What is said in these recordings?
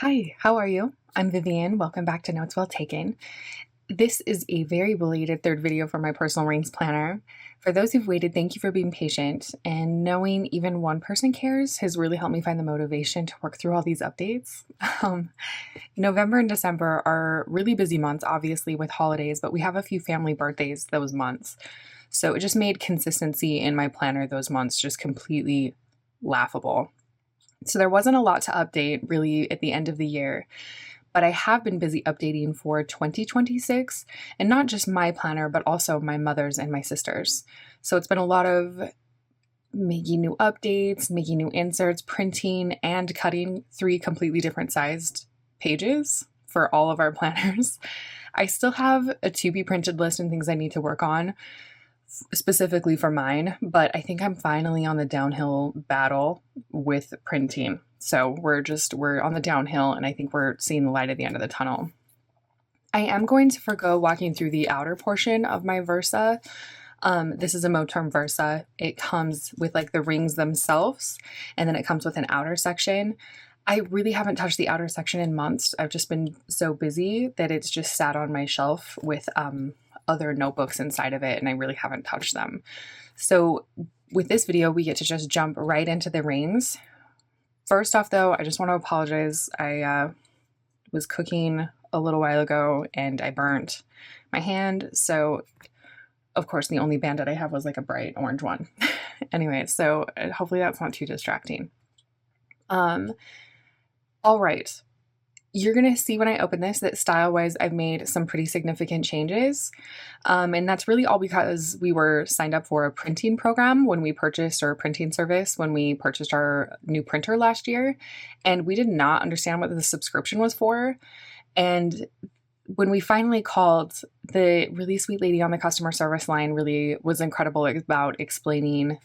Hi, how are you? I'm Vivian. Welcome back to Notes Well Taken. This is a very belated third video for my personal rings planner. For those who've waited, thank you for being patient, and knowing even one person cares has really helped me find the motivation to work through all these updates. November and December are really busy months, obviously, with holidays, but we have a few family birthdays those months. So it just made consistency in my planner those months just completely laughable. So there wasn't a lot to update really at the end of the year, but I have been busy updating for 2026, and not just my planner, but also my mother's and my sister's. So it's been a lot of making new updates, making new inserts, printing, and cutting 3 completely different sized pages for all of our planners. I still have a to be printed list and things I need to work on specifically for mine, but I think I'm finally on the downhill battle with printing. So we're on the downhill, and I think we're seeing the light at the end of the tunnel. I am going to forgo walking through the outer portion of my Versa. This is a Moterm Versa. It comes with like the rings themselves, and then it comes with an outer section. I really haven't touched the outer section in months. I've just been so busy that it's just sat on my shelf with other notebooks inside of it, and I really haven't touched them. So with this video, we get to just jump right into the rings. First off though, I just want to apologize. I was cooking a little while ago and I burnt my hand. So of course the only bandit I have was like a bright orange one. Anyway, so hopefully that's not too distracting. All right. You're going to see when I open this that style-wise I've made some pretty significant changes. And that's really all because we were signed up for a printing program when we purchased, or a printing service when we purchased our new printer last year. And we did not understand what the subscription was for. And when we finally called, the really sweet lady on the customer service line really was incredible about explaining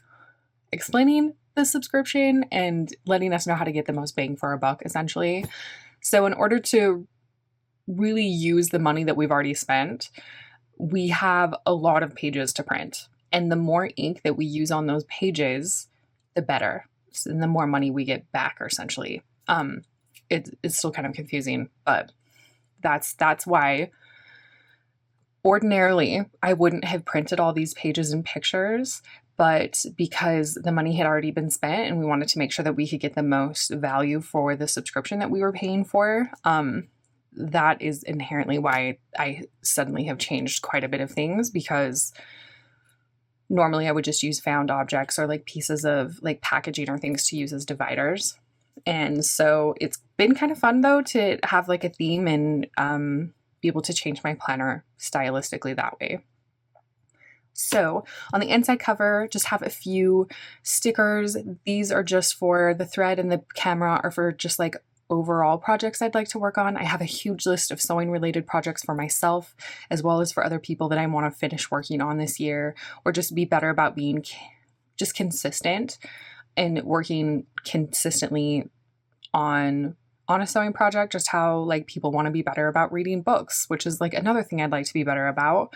the subscription and letting us know how to get the most bang for our buck, essentially. So in order to really use the money that we've already spent, we have a lot of pages to print. And the more ink that we use on those pages, the better. And the more money we get back, essentially. It's still kind of confusing, but that's why ordinarily I wouldn't have printed all these pages and pictures, but because the money had already been spent and we wanted to make sure that we could get the most value for the subscription that we were paying for, that is inherently why I suddenly have changed quite a bit of things, because normally I would just use found objects or like pieces of like packaging or things to use as dividers. And so it's been kind of fun though to have like a theme and be able to change my planner stylistically that way. So on the inside cover, just have a few stickers. These are just for the thread, and the camera are for just like overall projects I'd like to work on. I have a huge list of sewing related projects for myself, as well as for other people that I want to finish working on this year, or just be better about being just consistent and working consistently on a sewing project. Just how like people want to be better about reading books, which is like another thing I'd like to be better about.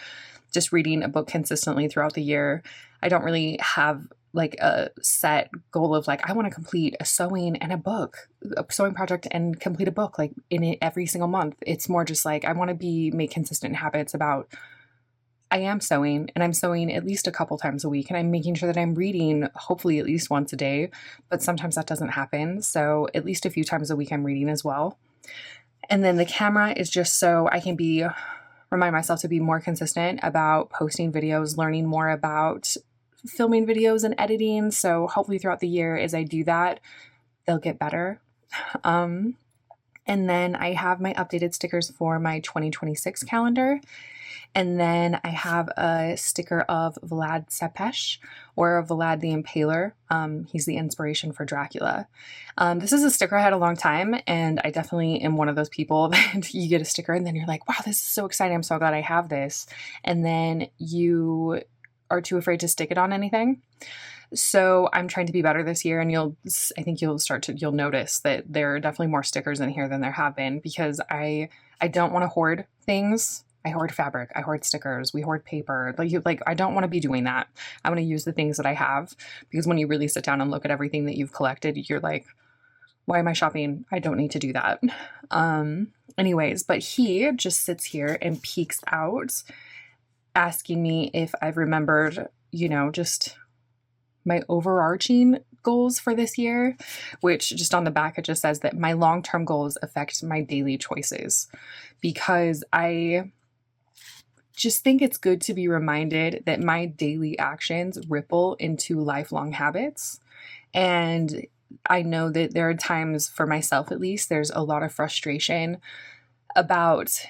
Just reading a book consistently throughout the year. I don't really have like a set goal of like, I want to complete a sewing project and complete a book like in it every single month. It's more just like, I want to make consistent habits about, I am sewing, and I'm sewing at least a couple times a week, and I'm making sure that I'm reading hopefully at least once a day, but sometimes that doesn't happen. So at least a few times a week I'm reading as well. And then the camera is just so I can remind myself to be more consistent about posting videos, learning more about filming videos and editing. So hopefully throughout the year as I do that, they'll get better. And then I have my updated stickers for my 2026 calendar. And then I have a sticker of Vlad Tepes, or Vlad the Impaler. He's the inspiration for Dracula. This is a sticker I had a long time, and I definitely am one of those people that you get a sticker and then you're like, wow, this is so exciting. I'm so glad I have this. And then you are too afraid to stick it on anything. So I'm trying to be better this year, and I think you'll notice that there are definitely more stickers in here than there have been, because I don't want to hoard things. I hoard fabric, I hoard stickers, we hoard paper. I don't want to be doing that. I want to use the things that I have, because when you really sit down and look at everything that you've collected, you're like, Why am I shopping? I don't need to do that. Anyways, but he just sits here and peeks out, asking me if I've remembered, you know, just my overarching goals for this year, which just on the back, it just says that my long-term goals affect my daily choices, because I just think it's good to be reminded that my daily actions ripple into lifelong habits. And I know that there are times, for myself at least, there's a lot of frustration about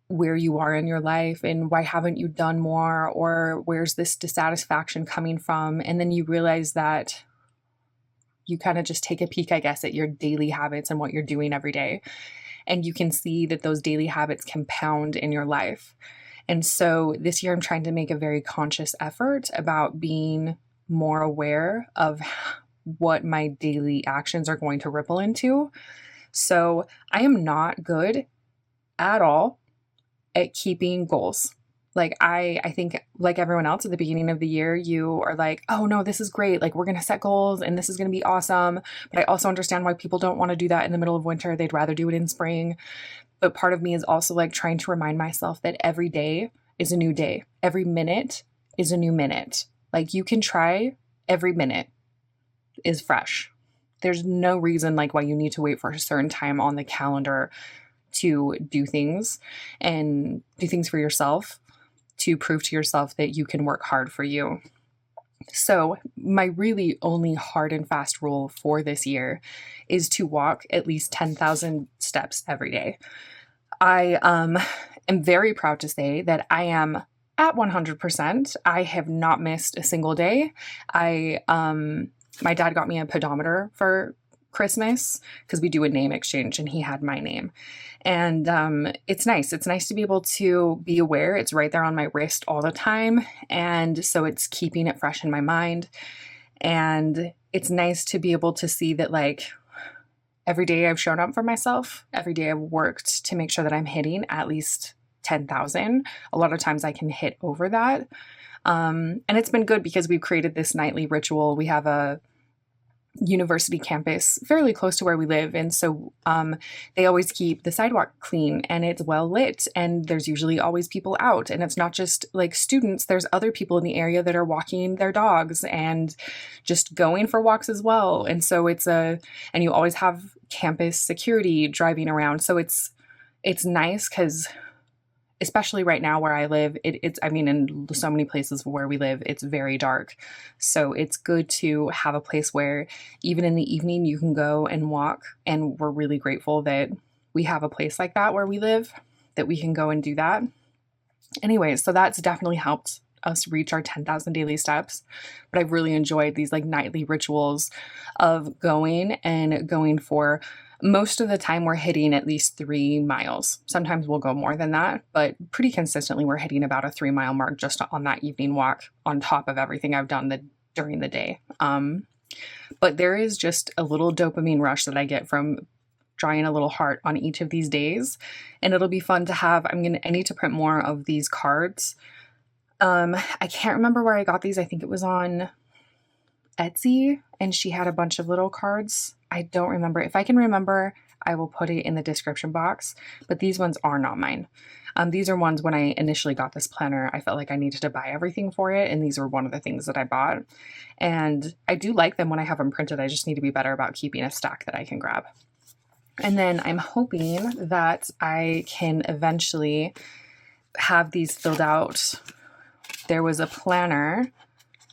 where you are in your life and why haven't you done more, or where's this dissatisfaction coming from? And then you realize that you kind of just take a peek, I guess, at your daily habits and what you're doing every day. And you can see that those daily habits compound in your life. And so this year I'm trying to make a very conscious effort about being more aware of what my daily actions are going to ripple into. So I am not good at all at keeping goals. Like I think like everyone else at the beginning of the year, you are like, oh no, this is great. Like we're going to set goals and this is going to be awesome. But I also understand why people don't want to do that in the middle of winter. They'd rather do it in spring. But part of me is also like trying to remind myself that every day is a new day. Every minute is a new minute. Like you can try, every minute is fresh. There's no reason like why you need to wait for a certain time on the calendar to do things and do things for yourself, to prove to yourself that you can work hard for you. So my really only hard and fast rule for this year is to walk at least 10,000 steps every day. I am very proud to say that I am at 100%. I have not missed a single day. My dad got me a pedometer for Christmas because we do a name exchange and he had my name. And it's nice. It's nice to be able to be aware. It's right there on my wrist all the time. And so it's keeping it fresh in my mind. And it's nice to be able to see that like every day I've shown up for myself, every day I've worked to make sure that I'm hitting at least 10,000. A lot of times I can hit over that. And it's been good because we've created this nightly ritual. We have a university campus fairly close to where we live. And so they always keep the sidewalk clean and it's well lit. And there's usually always people out. And it's not just like students, there's other people in the area that are walking their dogs and just going for walks as well. And so and you always have campus security driving around. So it's nice because especially right now where I live, in so many places where we live, it's very dark. So it's good to have a place where even in the evening you can go and walk. And we're really grateful that we have a place like that where we live, that we can go and do that. Anyways, so that's definitely helped us reach our 10,000 daily steps. But I've really enjoyed these like nightly rituals of going for most of the time we're hitting at least 3 miles. Sometimes we'll go more than that, but pretty consistently we're hitting about a 3-mile mark just on that evening walk on top of everything I've done during the day. But there is just a little dopamine rush that I get from drawing a little heart on each of these days. And it'll be fun to have. I need to print more of these cards. I can't remember where I got these. I think it was on Etsy and she had a bunch of little cards. I don't remember. If I can remember, I will put it in the description box, but these ones are not mine. These are ones when I initially got this planner, I felt like I needed to buy everything for it. And these were one of the things that I bought. And I do like them when I have them printed. I just need to be better about keeping a stack that I can grab. And then I'm hoping that I can eventually have these filled out. There was a planner,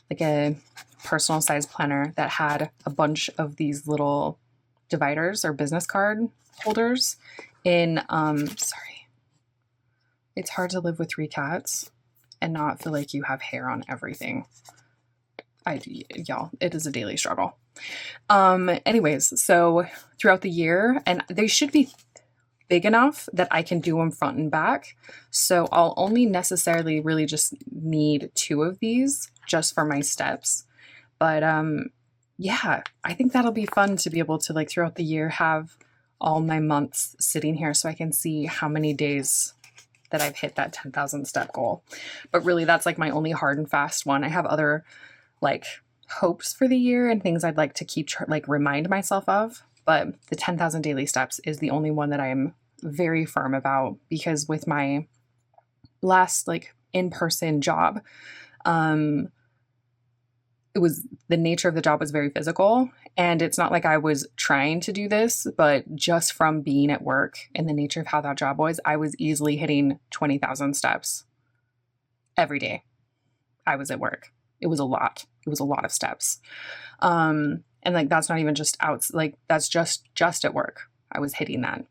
like a personal size planner that had a bunch of these little dividers or business card holders in, it's hard to live with 3 cats and not feel like you have hair on everything. Y'all, it is a daily struggle. Anyways, so throughout the year, and they should be big enough that I can do them front and back. So I'll only necessarily really just need 2 of these just for my steps. But yeah, I think that'll be fun to be able to like throughout the year have all my months sitting here so I can see how many days that I've hit that 10,000 step goal. But really that's like my only hard and fast one. I have other like hopes for the year and things I'd like to keep remind myself of. but the 10,000 daily steps is the only one that I'm very firm about, because with my last like in-person job, it was, the nature of the job was very physical, and it's not like I was trying to do this, but just from being at work and the nature of how that job was, I was easily hitting 20,000 steps every day I was at work. It was a lot. It was a lot of steps. And like, that's not even just out, like that's just at work. I was hitting that.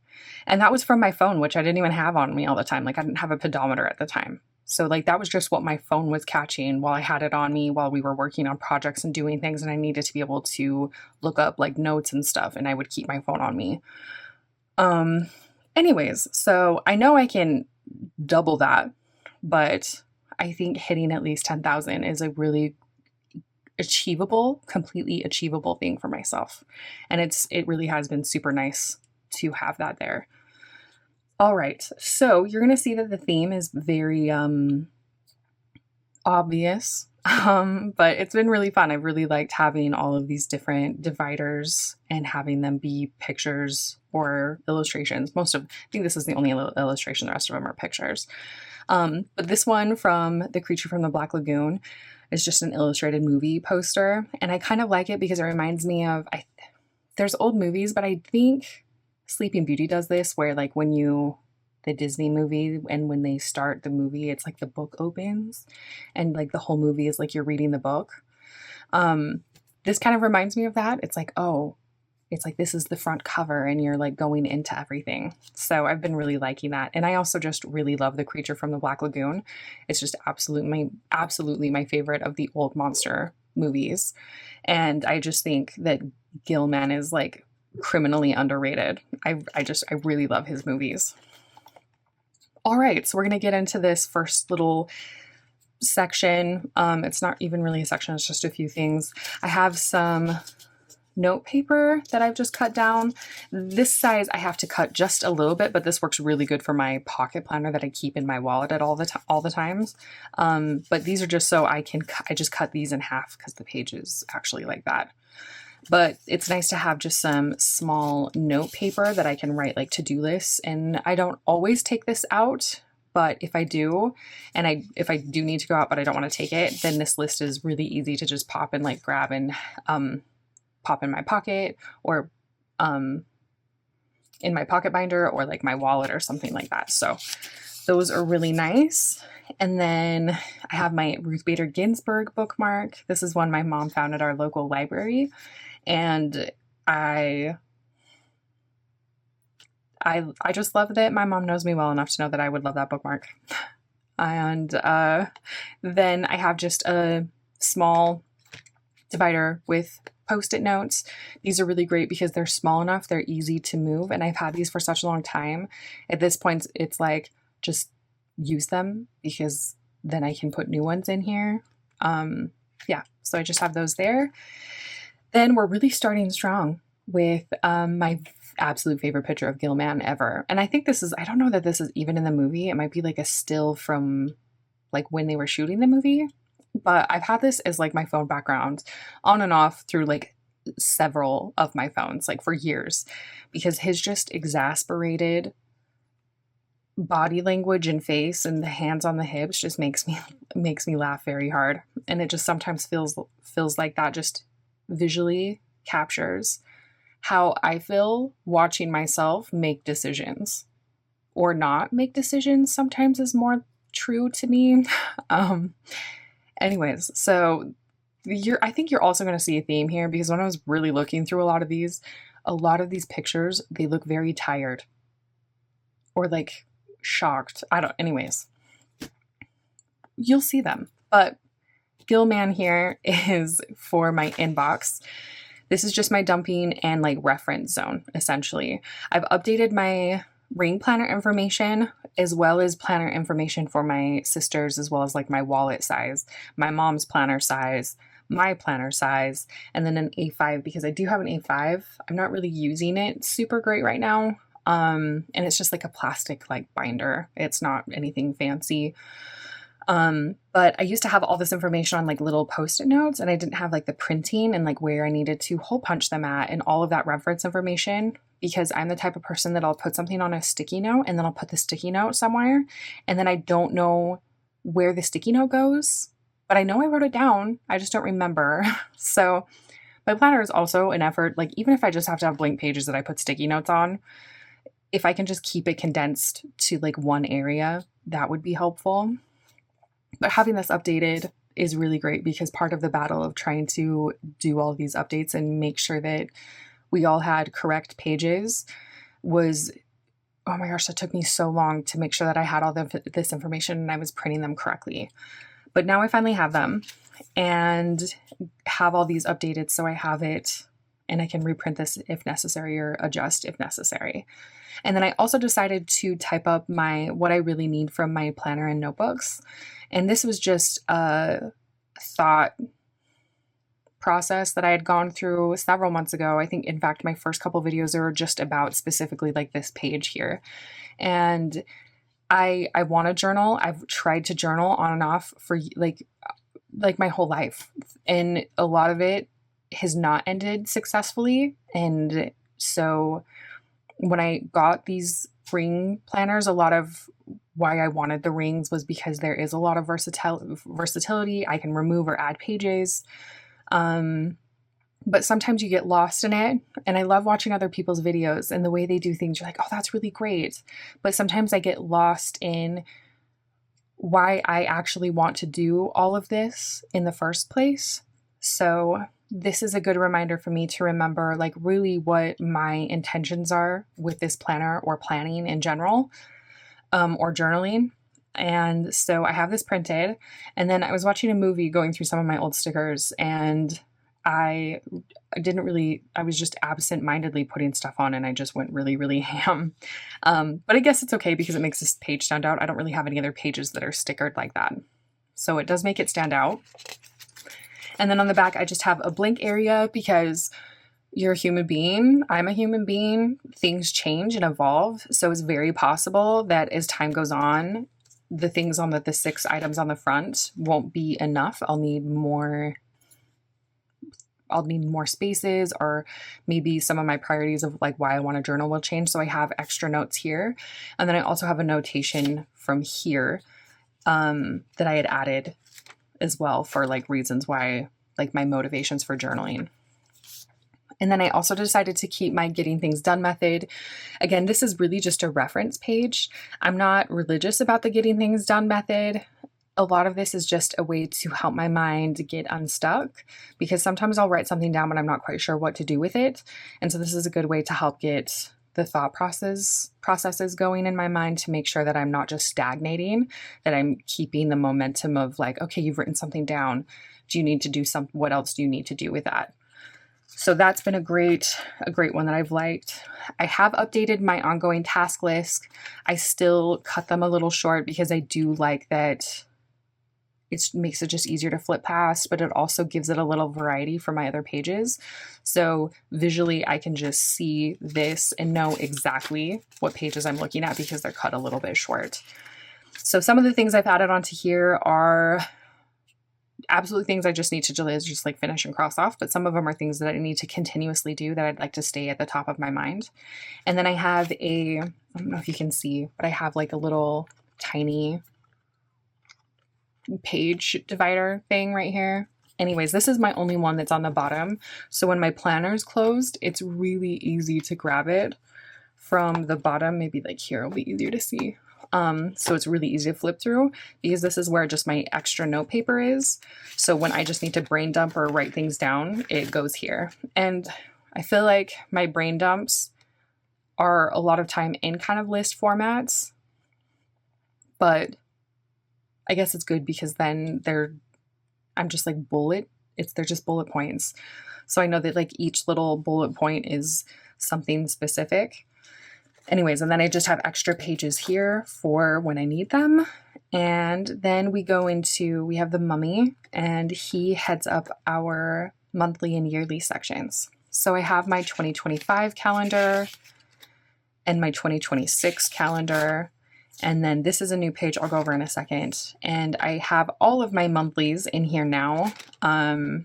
And that was from my phone, which I didn't even have on me all the time. Like I didn't have a pedometer at the time. So like that was just what my phone was catching while I had it on me while we were working on projects and doing things. And I needed to be able to look up like notes and stuff, and I would keep my phone on me. Anyways, so I know I can double that, but I think hitting at least 10,000 is a really achievable, completely achievable thing for myself. And it really has been super nice to have that there. All right, so you're going to see that the theme is very obvious, but it's been really fun. I've really liked having all of these different dividers and having them be pictures or illustrations. I think this is the only illustration. The rest of them are pictures. But this one from The Creature from the Black Lagoon is just an illustrated movie poster. And I kind of like it because it reminds me of, there's old movies, but I think Sleeping Beauty does this, where like the Disney movie, and when they start the movie, it's like the book opens and like the whole movie is like you're reading the book. This kind of reminds me of that. It's like, oh, it's like this is the front cover and you're like going into everything. So I've been really liking that. And I also just really love The Creature from the Black Lagoon. It's just absolutely my favorite of the old monster movies. And I just think that Gill-man is like criminally underrated. I really love his movies. All right, so we're going to get into this first little section. It's not even really a section, it's just a few things. I have some note paper that I've just cut down. This size I have to cut just a little bit, but this works really good for my pocket planner that I keep in my wallet at all the times. But these are just so I just cut these in half because the page is actually like that. But it's nice to have just some small note paper that I can write like to-do lists. And I don't always take this out, but if I do, and if I do need to go out, but I don't want to take it, then this list is really easy to just pop and like grab and pop in my pocket, or in my pocket binder, or like my wallet or something like that. So those are really nice. And then I have my Ruth Bader Ginsburg bookmark. This is one my mom found at our local library. And I just love that my mom knows me well enough to know that I would love that bookmark. And then I have just a small divider with Post-it notes. These are really great because they're small enough, they're easy to move, and I've had these for such a long time. At this point, it's like, just use them because then I can put new ones in here. Yeah, so I just have those there. Then we're really starting strong with my absolute favorite picture of Gill-man ever. And I think I don't know that this is even in the movie. It might be like a still from like when they were shooting the movie. But I've had this as like my phone background on and off through like several of my phones, like for years, because his just exasperated body language and face and the hands on the hips just makes me laugh very hard. And it just sometimes feels like that just visually captures how I feel watching myself make decisions, or not make decisions sometimes is more true to me. Anyways, so I think you're also going to see a theme here, because when I was really looking through a lot of these pictures, they look very tired or like shocked. Anyways, you'll see them. But Gill-man here is for my inbox. This is just my dumping and like reference zone, essentially. I've updated my ring planner information as well as planner information for my sisters, as well as like my wallet size, my mom's planner size, my planner size, and then an A5, because I do have an A5. I'm not really using it super great right now. And it's just like a plastic like binder. It's not anything fancy. But I used to have all this information on like little post-it notes, and I didn't have like the printing and like where I needed to hole punch them at and all of that reference information, because I'm the type of person that I'll put something on a sticky note and then I'll put the sticky note somewhere, and then I don't know where the sticky note goes, but I know I wrote it down. I just don't remember. So my planner is also an effort. Like, even if I just have to have blank pages that I put sticky notes on, if I can just keep it condensed to like one area, that would be helpful. But having this updated is really great, because part of the battle of trying to do all these updates and make sure that we all had correct pages was, oh my gosh, that took me so long to make sure that I had all this information and I was printing them correctly. But now I finally have them and have all these updated, so I have it and I can reprint this if necessary or adjust if necessary. And then I also decided to type up what I really need from my planner and notebooks. And this was just a thought process that I had gone through several months ago. I think, in fact, my first couple videos are just about specifically like this page here. And I want to journal. I've tried to journal on and off for like my whole life. And a lot of it has not ended successfully. And so when I got these ring planners, a lot of why I wanted the rings was because there is a lot of versatility. I can remove or add pages. But sometimes you get lost in it. And I love watching other people's videos and the way they do things. You're like, oh, that's really great. But sometimes I get lost in why I actually want to do all of this in the first place. So this is a good reminder for me to remember like really what my intentions are with this planner or planning in general, or journaling. And so I have this printed, and then I was watching a movie going through some of my old stickers, and I was just absent-mindedly putting stuff on, and I just went really, really ham. But I guess it's okay because it makes this page stand out. I don't really have any other pages that are stickered like that. So it does make it stand out. And then on the back, I just have a blank area because you're a human being. I'm a human being. Things change and evolve. So it's very possible that as time goes on, the things on the 6 items on the front won't be enough. I'll need more spaces, or maybe some of my priorities of like why I want to journal will change. So I have extra notes here. And then I also have a notation from here that I had added as well for like reasons why, like my motivations for journaling. And then I also decided to keep my getting things done method. Again, this is really just a reference page. I'm not religious about the getting things done method. A lot of this is just a way to help my mind get unstuck, because sometimes I'll write something down but I'm not quite sure what to do with it. And so this is a good way to help get the thought processes going in my mind, to make sure that I'm not just stagnating, that I'm keeping the momentum of like, okay, you've written something down. Do you need to do what else do you need to do with that? So that's been a great one that I've liked. I have updated my ongoing task list. I still cut them a little short because I do like that it makes it just easier to flip past, but it also gives it a little variety for my other pages. So visually, I can just see this and know exactly what pages I'm looking at because they're cut a little bit short. So some of the things I've added onto here are absolutely things I just need to just like finish and cross off, but some of them are things that I need to continuously do that I'd like to stay at the top of my mind. And then I have I don't know if you can see, but I have like a little tiny page divider thing right here. Anyways, this is my only one that's on the bottom. So when my planner is closed, it's really easy to grab it from the bottom. Maybe like here, it'll be easier to see. So it's really easy to flip through because this is where just my extra note paper is. So when I just need to brain dump or write things down, it goes here. And I feel like my brain dumps are a lot of time in kind of list formats, but I guess it's good because then they're just like they're just bullet points. So I know that like each little bullet point is something specific. Anyways, and then I just have extra pages here for when I need them. And then we have the mummy, and he heads up our monthly and yearly sections. So I have my 2025 calendar and my 2026 calendar. And then this is a new page I'll go over in a second. And I have all of my monthlies in here now. I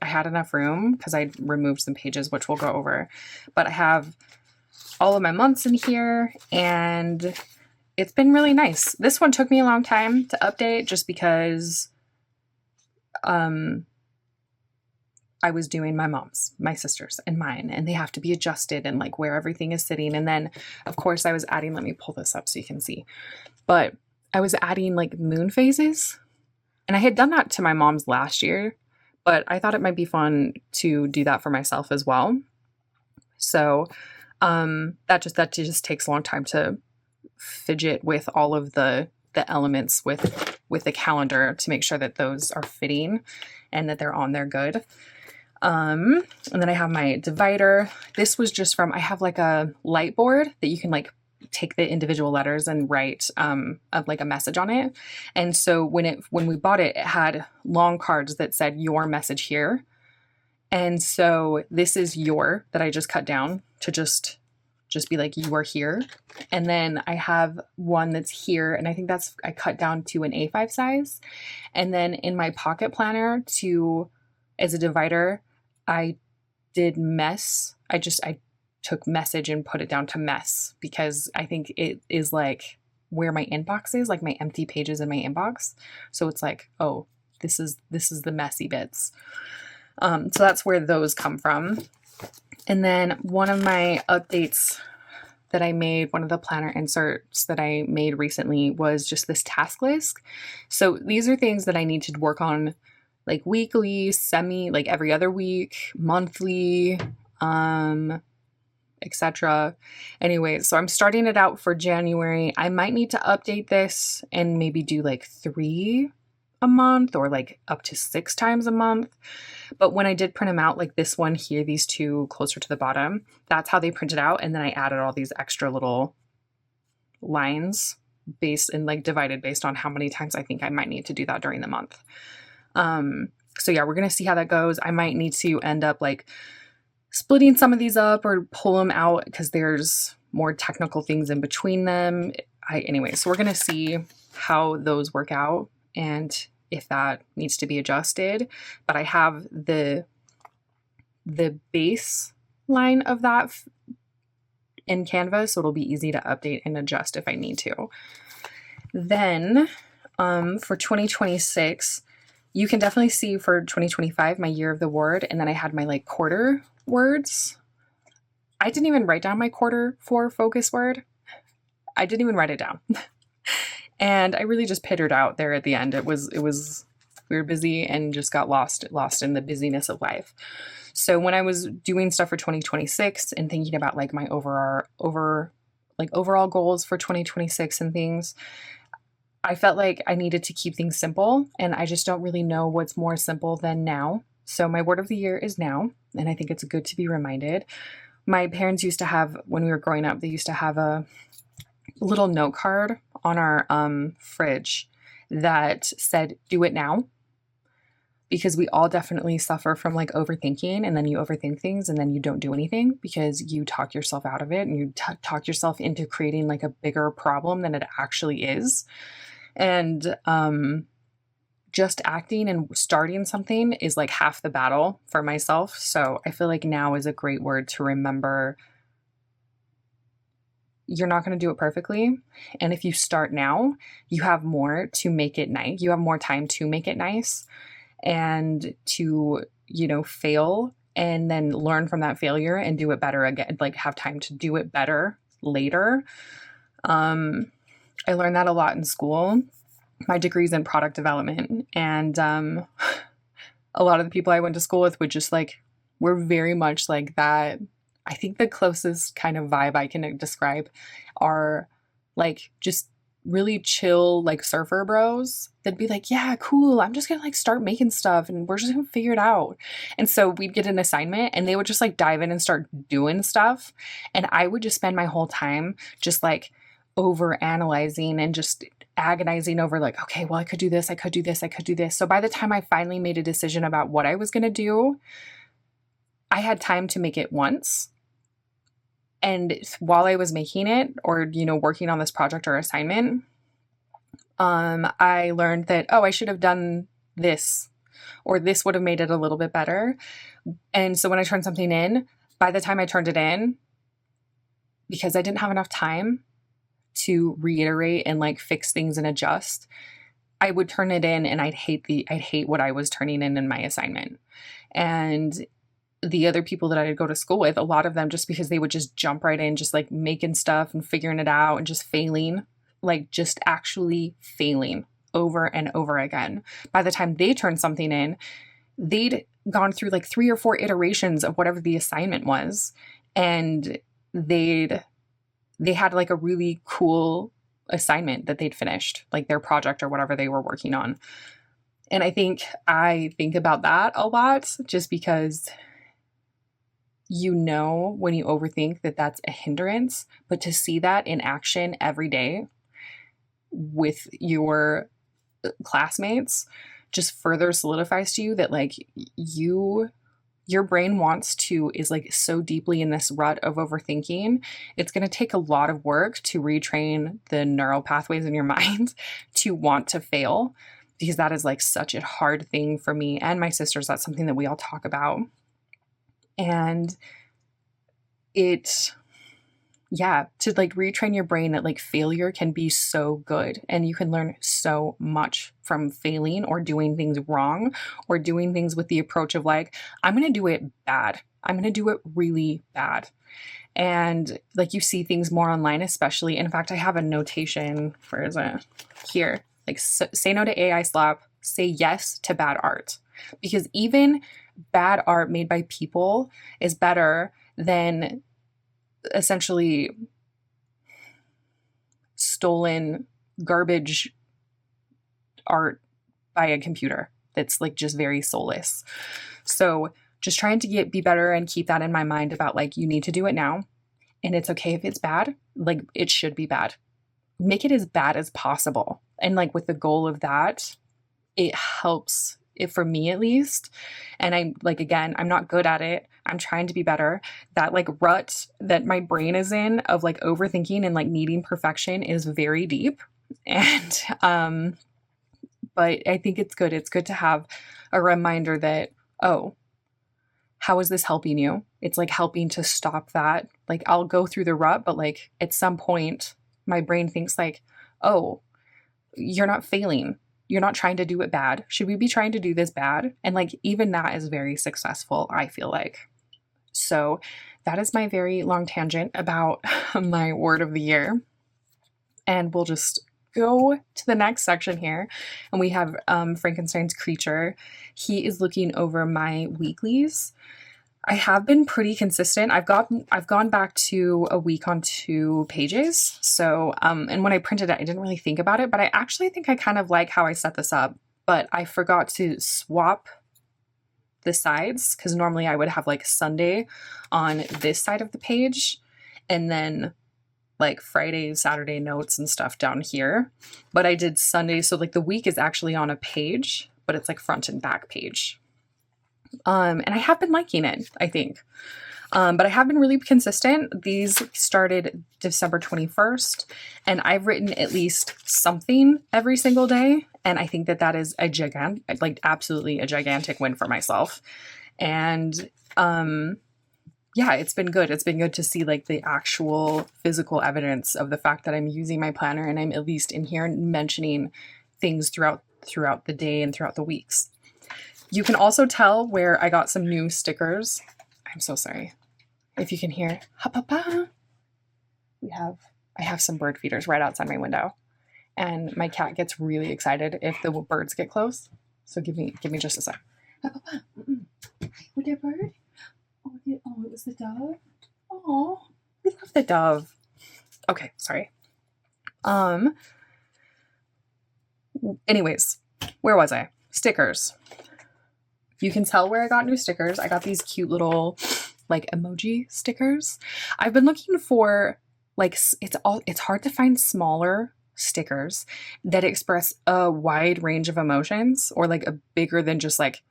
had enough room because I removed some pages, which we'll go over. But I have all of my months in here, and it's been really nice. This one took me a long time to update just because I was doing my mom's, my sister's, and mine, and they have to be adjusted and like where everything is sitting. And then, of course, I was adding, let me pull this up so you can see, but I was adding like moon phases, and I had done that to my mom's last year, but I thought it might be fun to do that for myself as well. So that just takes a long time to fidget with all of the elements with the calendar to make sure that those are fitting and that they're on there good. And then I have my divider. This was just from, I have like a light board that you can like take the individual letters and write like a message on it. And so when we bought it, it had long cards that said your message here. And so this is your that I just cut down to just be like, you are here. And then I have one that's here, and I think I cut down to an A5 size. And then in my pocket planner as a divider, I did mess. I took message and put it down to mess because I think it is like where my inbox is, like my empty pages in my inbox. So it's like, oh, this is the messy bits. So that's where those come from. And then one of my updates that I made, one of the planner inserts that I made recently was just this task list. So these are things that I need to work on like weekly, like every other week, monthly, etc. Anyway, so I'm starting it out for January. I might need to update this and maybe do like 3 a month or like up to 6 times a month. But when I did print them out, like this one here, these two closer to the bottom, that's how they printed out. And then I added all these extra little lines divided based on how many times I think I might need to do that during the month. So yeah, we're going to see how that goes. I might need to end up like splitting some of these up or pull them out because there's more technical things in between them. Anyway, so we're going to see how those work out and if that needs to be adjusted. But I have the base line of that in Canva, so it'll be easy to update and adjust if I need to. Then for 2026, you can definitely see for 2025, my year of the word, and then I had my like quarter words. I didn't even write down my quarter 4 focus word. I didn't even write it down. And I really just pittered out there at the end. We were busy and just got lost in the busyness of life. So when I was doing stuff for 2026 and thinking about like my overall goals for 2026 and things, I felt like I needed to keep things simple, and I just don't really know what's more simple than now. So my word of the year is now, and I think it's good to be reminded. My parents used to have, when we were growing up, they used to have a little note card on our fridge that said, do it now. Because we all definitely suffer from like overthinking, and then you overthink things and then you don't do anything because you talk yourself out of it and you talk yourself into creating like a bigger problem than it actually is. And just acting and starting something is like half the battle for myself. So I feel like now is a great word to remember. You're not going to do it perfectly. And if you start now, you have more to make it nice. You have more time to make it nice and to, fail and then learn from that failure and do it better again, like have time to do it better later. I learned that a lot in school. My degree's in product development, and a lot of the people I went to school with would just like, were very much like that. I think the closest kind of vibe I can describe are like just really chill, like surfer bros that'd be like, yeah, cool. I'm just going to like start making stuff and we're just going to figure it out. And so we'd get an assignment and they would just like dive in and start doing stuff. And I would just spend my whole time just like over analyzing and just agonizing over like, okay, well, I could do this. I could do this. I could do this. So by the time I finally made a decision about what I was going to do, I had time to make it once. And while I was making it, or, you know, working on this project or assignment, I learned that, oh, I should have done this, or this would have made it a little bit better. And so when I turned something in, by the time I turned it in, because I didn't have enough time to reiterate and like fix things and adjust, I would turn it in and I'd hate what I was turning in my assignment. And the other people that I'd go to school with, a lot of them, just because they would just jump right in, just like making stuff and figuring it out and just failing, like just actually failing over and over again. By the time they turned something in, they'd gone through like 3 or 4 iterations of whatever the assignment was. And they had like a really cool assignment that they'd finished, like their project or whatever they were working on. And I think about that a lot, just because, you know, when you overthink that that's a hindrance, but to see that in action every day with your classmates just further solidifies to you that like your brain is like so deeply in this rut of overthinking. It's going to take a lot of work to retrain the neural pathways in your mind to want to fail, because that is like such a hard thing for me and my sisters. That's something that we all talk about. And to like retrain your brain that like failure can be so good, and you can learn so much from failing or doing things wrong, or doing things with the approach of like, I'm going to do it bad. I'm going to do it really bad. And like you see things more online, especially. In fact, I have a notation, where is it? Here. Like, say no to AI slap, say yes to bad art. Because even bad art made by people is better than essentially stolen garbage art by a computer that's like just very soulless. So just trying to be better and keep that in my mind about like, you need to do it now. And it's okay if it's bad. Like, it should be bad. Make it as bad as possible. And like with the goal of that, it helps it, for me at least. And I'm like, again, I'm not good at it. I'm trying to be better. That like rut that my brain is in of like overthinking and like needing perfection is very deep. And, but I think it's good. It's good to have a reminder that, oh, how is this helping you? It's like helping to stop that. Like, I'll go through the rut, but like at some point my brain thinks like, oh, you're not failing. You're not trying to do it bad. Should we be trying to do this bad? And like, even that is very successful, I feel like. So that is my very long tangent about my word of the year. And we'll just go to the next section here. And we have Frankenstein's creature. He is looking over my weeklies. I have been pretty consistent. I've gone back to a week on 2 pages. So, and when I printed it, I didn't really think about it, but I actually think I kind of like how I set this up, but I forgot to swap the sides, because normally I would have like Sunday on this side of the page and then like Friday, Saturday notes and stuff down here. But I did Sunday. So like the week is actually on a page, but it's like front and back page. And I have been liking it, I think. But I have been really consistent. These started December 21st, and I've written at least something every single day. And I think that that is absolutely a gigantic win for myself. And, yeah, it's been good. It's been good to see like the actual physical evidence of the fact that I'm using my planner, and I'm at least in here mentioning things throughout the day and throughout the weeks. You can also tell where I got some new stickers. I'm so sorry if you can hear. Ha pa pa. I have some bird feeders right outside my window, and my cat gets really excited if the birds get close. So give me just a sec. Ha pa pa. What that bird? Oh, it was the dove. Oh, we love the dove. Okay, sorry. Anyways, where was I? Stickers. You can tell where I got new stickers. I got these cute little like emoji stickers. I've been looking for like, it's hard to find smaller stickers that express a wide range of emotions, or like a bigger than just like,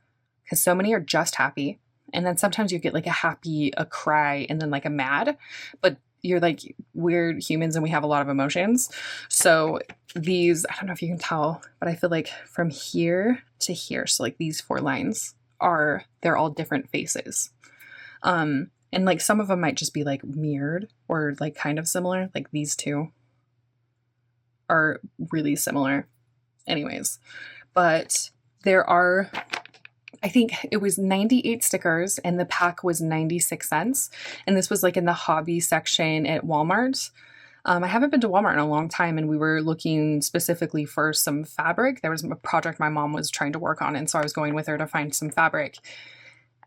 because so many are just happy. And then sometimes you get like a happy, a cry, and then like a mad, but you're like weird humans and we have a lot of emotions. So these, I don't know if you can tell, but I feel like from here to here, so like these 4 lines they're all different faces. And like some of them might just be like mirrored or like kind of similar. Like these 2 are really similar. Anyways, but there are, I think it was 98 stickers and the pack was 96 cents. And this was like in the hobby section at Walmart. I haven't been to Walmart in a long time, and we were looking specifically for some fabric. There was a project my mom was trying to work on, and so I was going with her to find some fabric.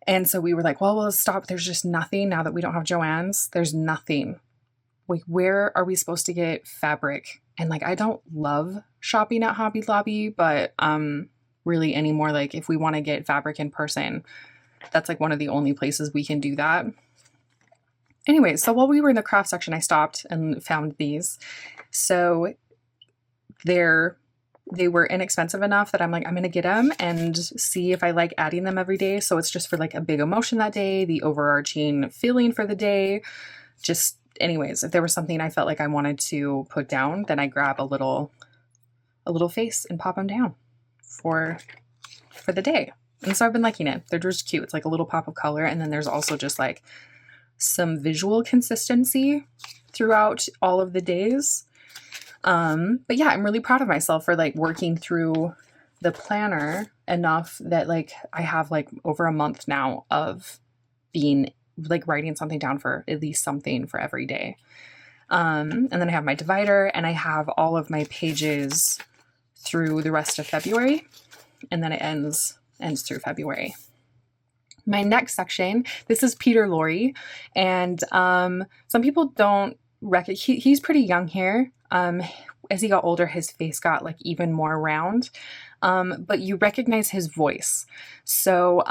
And so we were like, well, we'll stop. There's just nothing now that we don't have Joann's. There's nothing. Like, where are we supposed to get fabric? And like, I don't love shopping at Hobby Lobby, but really anymore, like if we want to get fabric in person, that's like one of the only places we can do that. Anyway, so while we were in the craft section, I stopped and found these. So they were inexpensive enough that I'm like, I'm going to get them and see if I like adding them every day. So it's just for like a big emotion that day, the overarching feeling for the day. Just anyways, if there was something I felt like I wanted to put down, then I grab a little face and pop them down for the day. And so I've been liking it. They're just cute. It's like a little pop of color. And then there's also just like some visual consistency throughout all of the days. But yeah, I'm really proud of myself for like working through the planner enough that like I have like over a month now of being like writing something down for at least something for every day. And then I have my divider and I have all of my pages through the rest of February. And then it ends through February. My next section, this is Peter Lorre, and some people don't recognize, he's pretty young here. As he got older, his face got like even more round, but you recognize his voice. So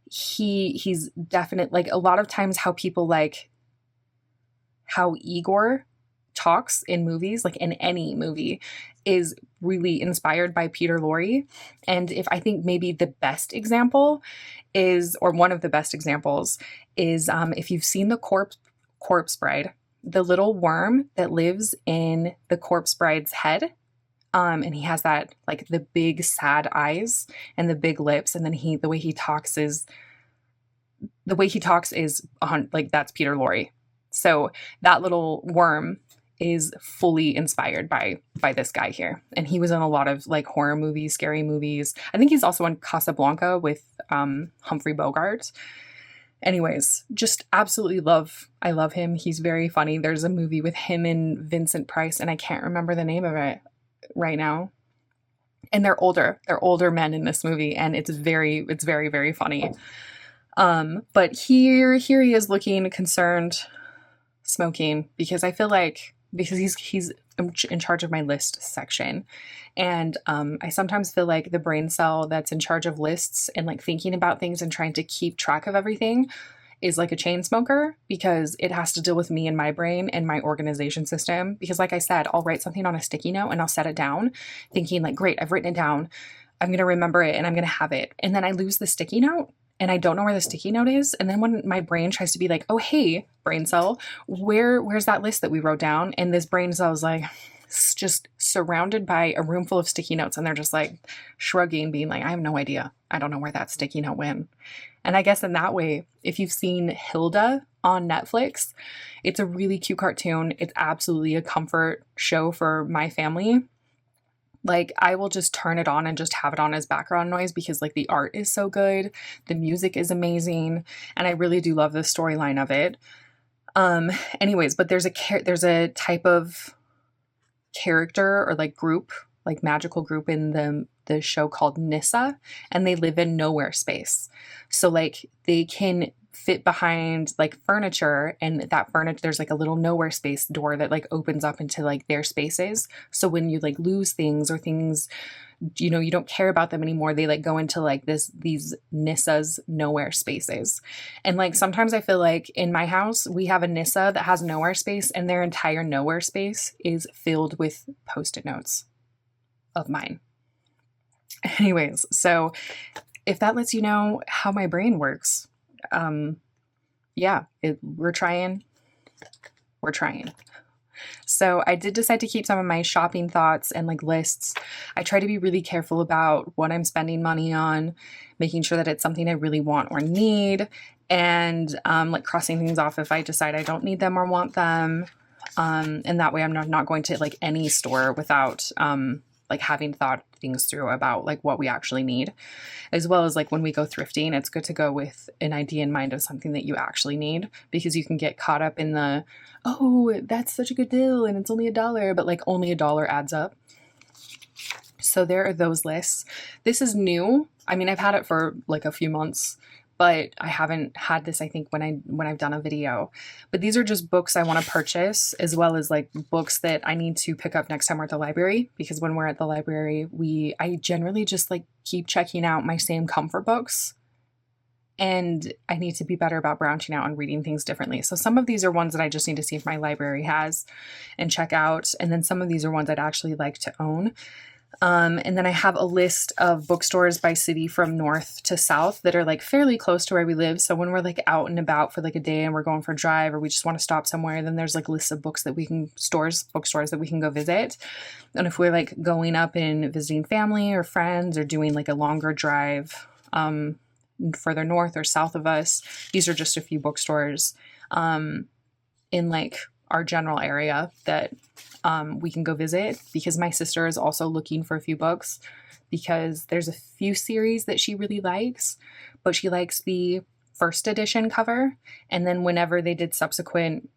he's definite, like a lot of times how people like how Igor talks in movies, like in any movie, is really inspired by Peter Lorre. And if I think maybe the best example is, or one of the best examples is, if you've seen the Corpse Bride, the little worm that lives in the Corpse Bride's head, and he has that like the big sad eyes and the big lips, and then the way he talks is like that's Peter Lorre. So that little worm is fully inspired by this guy here. And he was in a lot of like horror movies, scary movies. I think he's also in Casablanca with Humphrey Bogart. Anyways, just absolutely I love him. He's very funny. There's a movie with him and Vincent Price, and I can't remember the name of it right now. And they're older men in this movie, and it's very, very funny. But here he is looking concerned, smoking, because I feel like, because he's in charge of my list section. And I sometimes feel like the brain cell that's in charge of lists and like thinking about things and trying to keep track of everything is like a chain smoker, because it has to deal with me and my brain and my organization system. Because like I said, I'll write something on a sticky note and I'll set it down thinking like, great, I've written it down. I'm going to remember it and I'm going to have it. And then I lose the sticky note and I don't know where the sticky note is. And then when my brain tries to be like, oh, hey, brain cell, where's that list that we wrote down? And this brain cell is like, just surrounded by a room full of sticky notes. And they're just like shrugging, being like, I have no idea. I don't know where that sticky note went. And I guess in that way, if you've seen Hilda on Netflix, it's a really cute cartoon. It's absolutely a comfort show for my family. Like, I will just turn it on and just have it on as background noise because like the art is so good. The music is amazing. And I really do love the storyline of it. Anyways, but there's a type of character or like group, like magical group in the show called Nissa, and they live in nowhere space. So like they can fit behind like furniture, and that furniture, there's like a little nowhere space door that like opens up into like their spaces. So when you like lose things or things, you know, you don't care about them anymore, they like go into like these Nissa's nowhere spaces. And like sometimes I feel like in my house we have a Nissa that has nowhere space, and their entire nowhere space is filled with post-it notes of mine. Anyways, so if that lets you know how my brain works, yeah, we're trying. So I did decide to keep some of my shopping thoughts and like lists. I try to be really careful about what I'm spending money on, making sure that it's something I really want or need, and like crossing things off if I decide I don't need them or want them. And that way I'm not going to like any store without like having thought things through about like what we actually need, as well as like when we go thrifting, it's good to go with an idea in mind of something that you actually need, because you can get caught up in the, oh, that's such a good deal and it's only $1, but like only $1 adds up. So there are those lists. This is new. I mean, I've had it for like a few months, but I haven't had this, I think, when I've done a video. But these are just books I want to purchase, as well as like books that I need to pick up next time we're at the library, because when we're at the library, I generally just like keep checking out my same comfort books, and I need to be better about branching out and reading things differently. So some of these are ones that I just need to see if my library has and check out, and then some of these are ones I'd actually like to own. And then I have a list of bookstores by city from north to south that are like fairly close to where we live. So when we're like out and about for like a day and we're going for a drive, or we just want to stop somewhere, then there's like lists of books that bookstores that we can go visit. And if we're like going up and visiting family or friends or doing like a longer drive, further north or south of us, these are just a few bookstores, in like our general area that we can go visit, because my sister is also looking for a few books, because there's a few series that she really likes, but she likes the first edition cover. And then whenever they did subsequent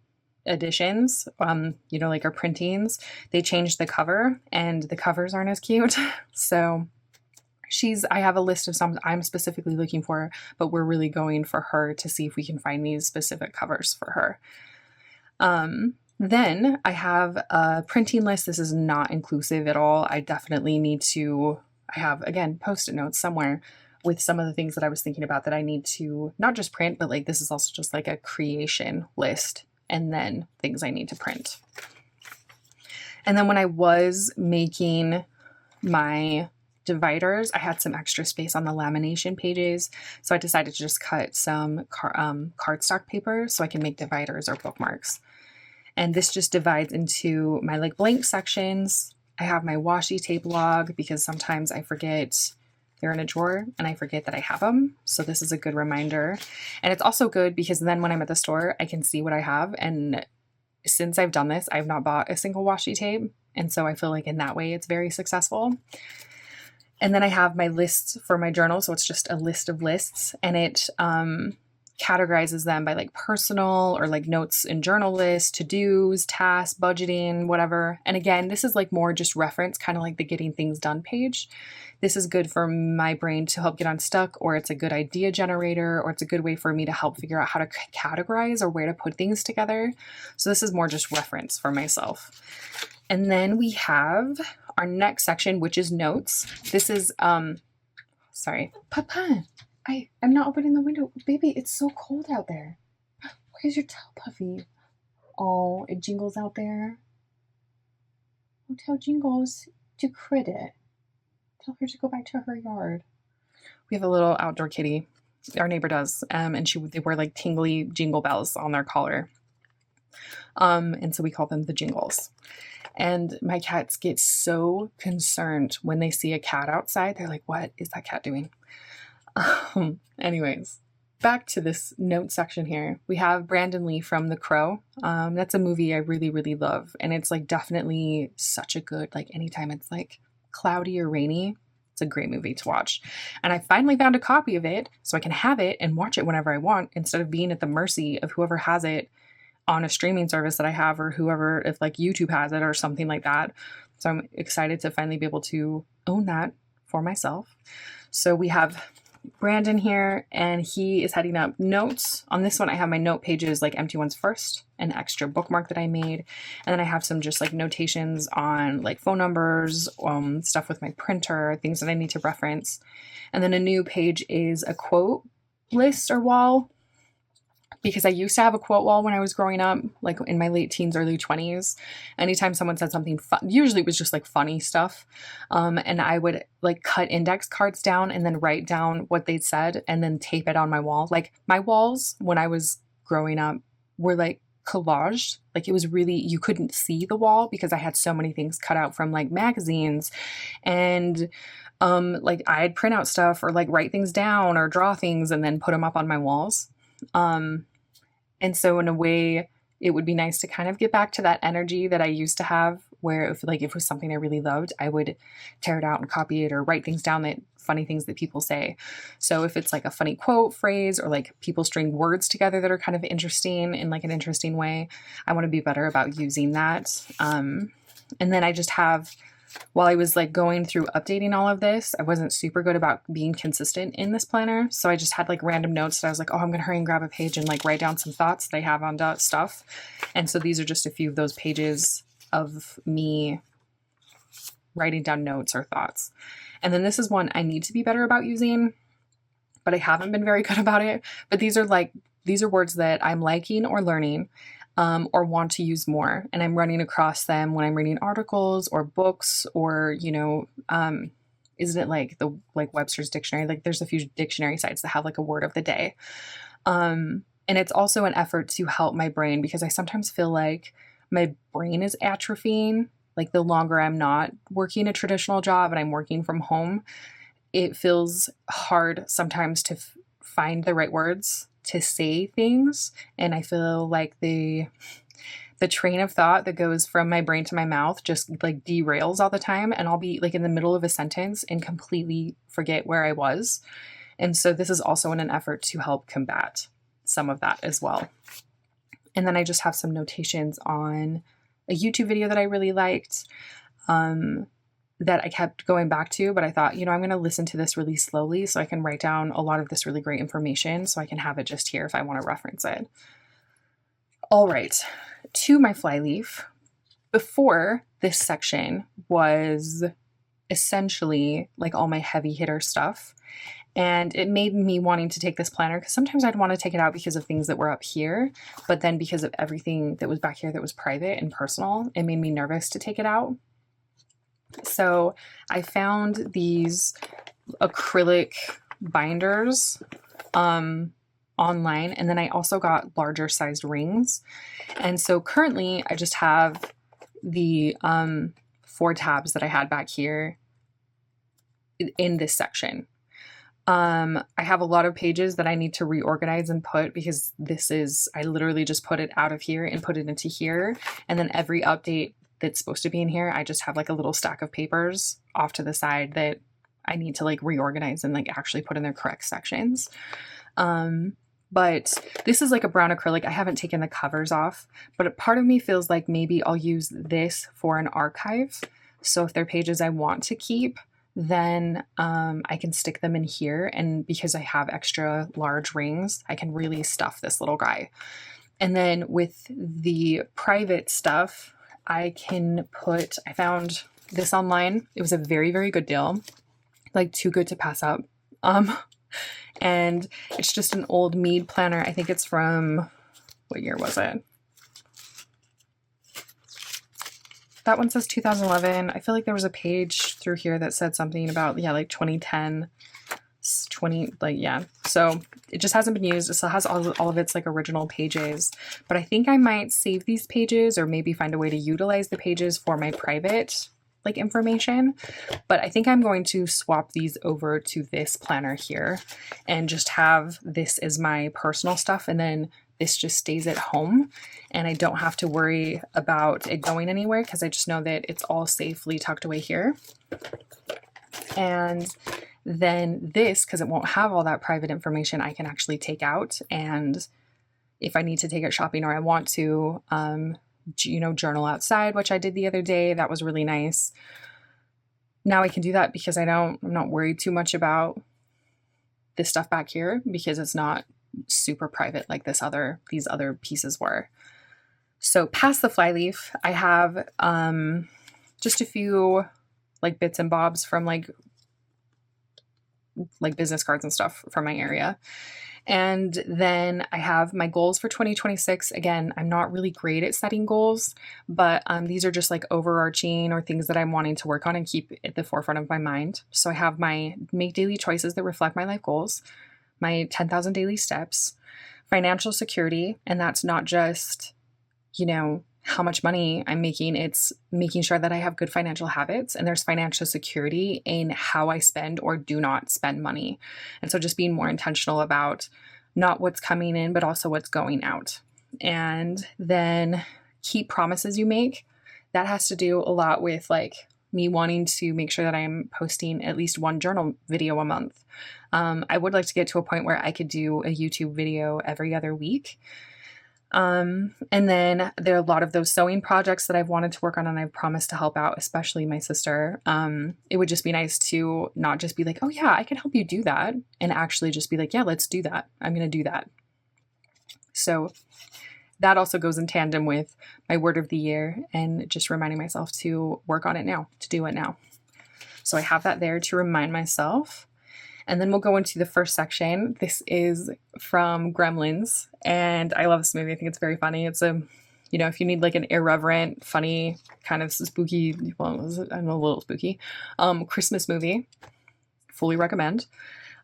editions, like our printings, they changed the cover and the covers aren't as cute. So I have a list of some I'm specifically looking for, but we're really going for her to see if we can find these specific covers for her. Then I have a printing list. This is not inclusive at all. I definitely I have, again, Post-it notes somewhere with some of the things that I was thinking about that I need to not just print, but like this is also just like a creation list, and then things I need to print. And then when I was making my dividers, I had some extra space on the lamination pages, so I decided to just cut some cardstock paper so I can make dividers or bookmarks. And this just divides into my like blank sections. I have my washi tape log because sometimes I forget they're in a drawer and I forget that I have them. So this is a good reminder. And it's also good because then when I'm at the store, I can see what I have. And since I've done this, I've not bought a single washi tape. And so I feel like in that way, it's very successful. And then I have my lists for my journal. So it's just a list of lists, and it categorizes them by like personal or like notes and journal lists, to-dos, tasks, budgeting, whatever. And again, this is like more just reference, kind of like the getting things done page. This is good for my brain to help get unstuck, or it's a good idea generator, or it's a good way for me to help figure out how to categorize or where to put things together. So this is more just reference for myself. And then we have our next section, which is notes. This is, sorry, Papa. I'm not opening the window. Baby, it's so cold out there. Where's your tail, Puffy? Oh, it jingles out there. Oh, tell Jingles to quit it. Tell her to go back to her yard. We have a little outdoor kitty. Our neighbor does. And they wear like tingly jingle bells on their collar. And so we call them the Jingles. And my cats get so concerned when they see a cat outside. They're like, what is that cat doing? Anyways, back to this note section here. We have Brandon Lee from The Crow. That's a movie I really, really love. And it's like definitely such a good, like anytime it's like cloudy or rainy, it's a great movie to watch. And I finally found a copy of it so I can have it and watch it whenever I want, instead of being at the mercy of whoever has it on a streaming service that I have, or whoever, if like YouTube has it or something like that. So I'm excited to finally be able to own that for myself. So we have Brandon here, and he is heading up notes. On this one, I have my note pages, like empty ones first, an extra bookmark that I made. And then I have some just like notations on like phone numbers, stuff with my printer, things that I need to reference. And then a new page is a quote list or wall. because I used to have a quote wall when I was growing up, like in my late teens, early 20s. Anytime someone said something fun, usually it was just like funny stuff. And I would like cut index cards down and then write down what they'd said and then tape it on my wall. Like my walls when I was growing up were like collaged. Like it was really, you couldn't see the wall because I had so many things cut out from like magazines and like I'd print out stuff or like write things down or draw things and then put them up on my walls. And so in a way, it would be nice to kind of get back to that energy that I used to have where if it was something I really loved, I would tear it out and copy it or write things down, that funny things that people say. So if it's like a funny quote, phrase, or like people string words together that are kind of interesting in like an interesting way, I want to be better about using that. And then I just have, while I was like going through updating all of this, I wasn't super good about being consistent in this planner. So I just had like random notes that I was like, oh, I'm going to hurry and grab a page and like write down some thoughts that I have on stuff. And so these are just a few of those pages of me writing down notes or thoughts. And then this is one I need to be better about using, but I haven't been very good about it. But these are words that I'm liking or learning. Or want to use more. And I'm running across them when I'm reading articles or books or, isn't it like like Webster's dictionary? Like there's a few dictionary sites that have like a word of the day. And it's also an effort to help my brain because I sometimes feel like my brain is atrophying. Like the longer I'm not working a traditional job and I'm working from home, it feels hard sometimes to find the right words to say things. And I feel like the train of thought that goes from my brain to my mouth just like derails all the time. And I'll be like in the middle of a sentence and completely forget where I was. And so this is also in an effort to help combat some of that as well. And then I just have some notations on a YouTube video that I really liked. That I kept going back to, but I thought, I'm going to listen to this really slowly so I can write down a lot of this really great information so I can have it just here if I want to reference it. All right, to my flyleaf. Before, this section was essentially like all my heavy hitter stuff. And it made me wanting to take this planner because sometimes I'd want to take it out because of things that were up here, but then because of everything that was back here that was private and personal, it made me nervous to take it out. So I found these acrylic binders online, and then I also got larger sized rings. And so currently I just have the 4 tabs that I had back here in this section. I have a lot of pages that I need to reorganize and put because I literally just put it out of here and put it into here. And then every update that's supposed to be in here, I just have like a little stack of papers off to the side that I need to like reorganize and like actually put in their correct sections. But this is like a brown acrylic. I haven't taken the covers off, but a part of me feels like maybe I'll use this for an archive. So if they're pages I want to keep, then I can stick them in here. And because I have extra large rings, I can really stuff this little guy. And then with the private stuff, I found this online. It was a very, very good deal, like too good to pass up. And it's just an old Mead planner. I think it's from, what year was it? That one says 2011. I feel like there was a page through here that said something about, like 2010, So it just hasn't been used. It still has all of its like original pages, but I think I might save these pages or maybe find a way to utilize the pages for my private like information. But I think I'm going to swap these over to this planner here and just have this as my personal stuff. And then this just stays at home and I don't have to worry about it going anywhere because I just know that it's all safely tucked away here. And then this, because it won't have all that private information, I can actually take out. And if I need to take it shopping or I want to, journal outside, which I did the other day, that was really nice. Now I can do that because I'm not worried too much about this stuff back here because it's not super private like these other pieces were. So past the flyleaf, I have just a few like bits and bobs from like like business cards and stuff from my area. And then I have my goals for 2026. Again, I'm not really great at setting goals, but these are just like overarching or things that I'm wanting to work on and keep at the forefront of my mind. So I have my make daily choices that reflect my life goals, my 10,000 daily steps, financial security. And that's not just, how much money I'm making. It's making sure that I have good financial habits and there's financial security in how I spend or do not spend money. And so just being more intentional about not what's coming in, but also what's going out. And then keep promises you make. That has to do a lot with like me wanting to make sure that I'm posting at least one journal video a month. I would like to get to a point where I could do a YouTube video every other week. And then there are a lot of those sewing projects that I've wanted to work on and I've promised to help out, especially my sister. It would just be nice to not just be like, oh yeah, I can help you do that. And actually just be like, yeah, let's do that. I'm going to do that. So that also goes in tandem with my word of the year and just reminding myself to work on it now, to do it now. So I have that there to remind myself. And then we'll go into the first section. This is from Gremlins, and I love this movie. I think it's very funny. It's if you need like an irreverent, funny, kind of spooky, well, I'm a little spooky, Christmas movie, fully recommend.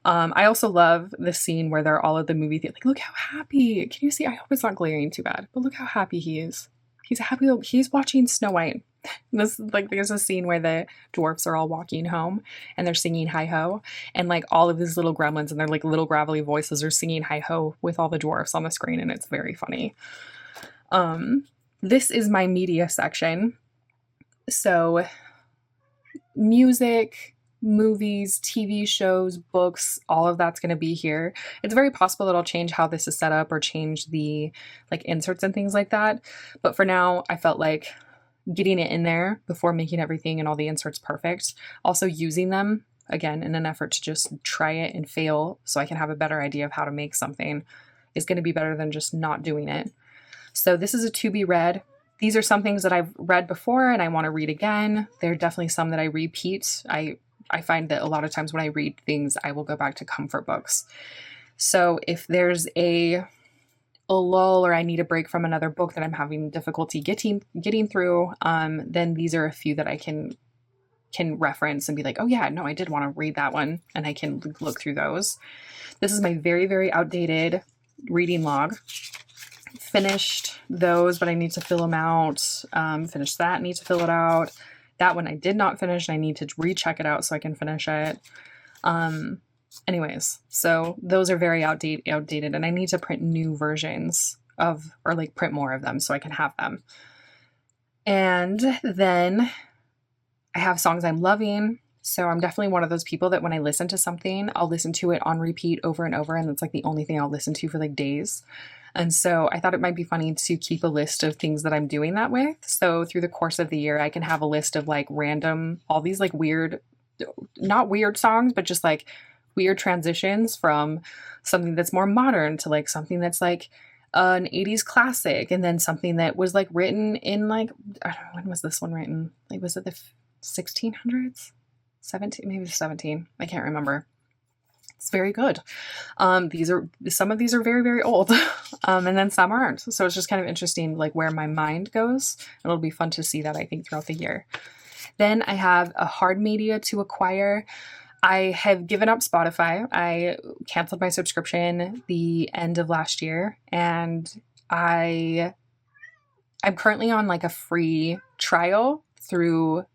I also love the scene where they're all at the movie theater. Like, look how happy. Can you see? I hope it's not glaring too bad, but look how happy he is. He's happy. He's watching Snow White. There's a scene where the dwarfs are all walking home and they're singing hi ho, and like all of these little gremlins and their like little gravelly voices are singing hi ho with all the dwarfs on the screen, and it's very funny. This is my media section. So music, movies, TV shows, books, all of that's going to be here. It's very possible that I'll change how this is set up or change the like inserts and things like that. But for now, I felt like getting it in there before making everything and all the inserts perfect. Also using them, again, in an effort to just try it and fail so I can have a better idea of how to make something is going to be better than just not doing it. So this is a to be read. These are some things that I've read before and I want to read again. There are definitely some that I repeat. I find that a lot of times when I read things, I will go back to comfort books. So if there's a lull or I need a break from another book that I'm having difficulty getting through, then these are a few that I can reference and be like, oh yeah, no, I did want to read that one, and I can look through those. This is my very, very outdated reading log. Finished those, but I need to fill them out. Finished that, need to fill it out. That one I did not finish, and I need to recheck it out so I can finish it. Anyways, so those are very outdated, and I need to print new versions of, or like print more of them so I can have them. And then I have songs I'm loving. So I'm definitely one of those people that when I listen to something, I'll listen to it on repeat over and over, and it's like the only thing I'll listen to for like days. And so I thought it might be funny to keep a list of things that I'm doing that with. So through the course of the year, I can have a list of like random, all these like weird, not weird songs, but just like weird transitions from something that's more modern to like something that's like an 80s classic, and then something that was like written in like, I don't know, when was this one written? Like, was it the 1600s? 17, maybe 17. I can't remember. It's very good. Some of these are very, very old, and then some aren't. So it's just kind of interesting, like where my mind goes. It'll be fun to see that, I think, throughout the year. Then I have a hard media to acquire. I have given up Spotify. I canceled my subscription the end of last year, and I'm currently on like a free trial through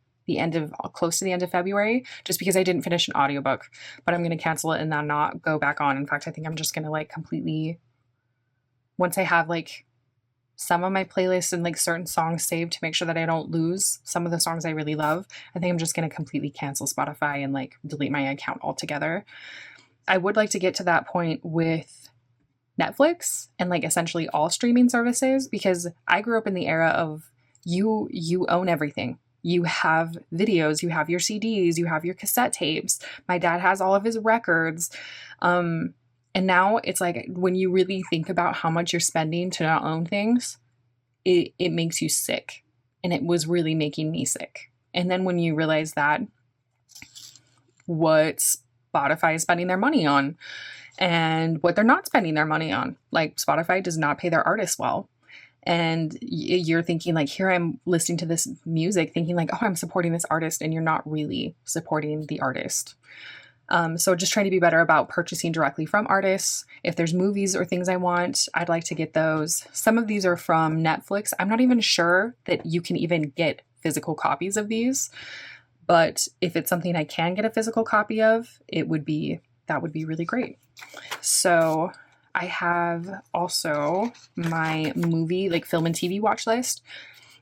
close to the end of February, just because I didn't finish an audiobook, but I'm going to cancel it and then not go back on. In fact, I think I'm just going to like completely, once I have like some of my playlists and like certain songs saved to make sure that I don't lose some of the songs I really love, I think I'm just going to completely cancel Spotify and like delete my account altogether. I would like to get to that point with Netflix and like essentially all streaming services, because I grew up in the era of you own everything. You have videos, you have your CDs, you have your cassette tapes. My dad has all of his records. And now it's like, when you really think about how much you're spending to not own things, it makes you sick. And it was really making me sick. And then when you realize that what's Spotify is spending their money on and what they're not spending their money on. Like Spotify does not pay their artists well. And you're thinking like, here I'm listening to this music thinking like, oh, I'm supporting this artist, and you're not really supporting the artist. So just trying to be better about purchasing directly from artists. If there's movies or things I want, I'd like to get those. Some of these are from Netflix. I'm not even sure that you can even get physical copies of these, but if it's something I can get a physical copy of, that would be really great. So I have also my movie, like film and TV watch list,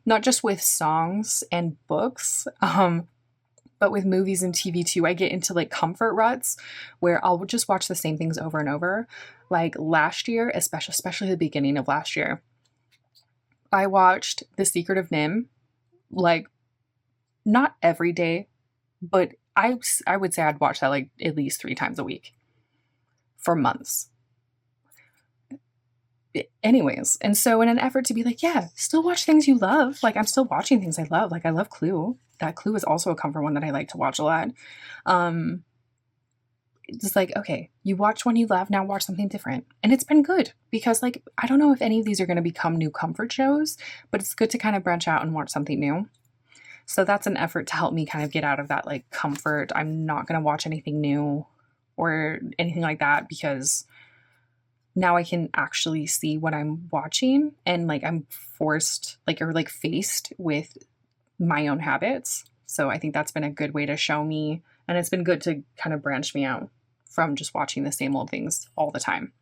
not just with songs and books, but with movies and TV too. I get into like comfort ruts where I'll just watch the same things over and over. Like last year, especially the beginning of last year, I watched The Secret of Nim, like not every day, but I would say I'd watch that like at least 3 times a week for months. Anyways, and so in an effort to be like, yeah, still watch things you love. Like I'm still watching things I love. Like I love Clue. That Clue is also a comfort one that I like to watch a lot. It's like, okay, you watch one you love, now watch something different. And it's been good because like, I don't know if any of these are going to become new comfort shows, but it's good to kind of branch out and watch something new. So that's an effort to help me kind of get out of that like comfort. I'm not going to watch anything new or anything like that because now I can actually see what I'm watching, and like I'm forced or faced with my own habits. So I think that's been a good way to show me, and it's been good to kind of branch me out from just watching the same old things all the time.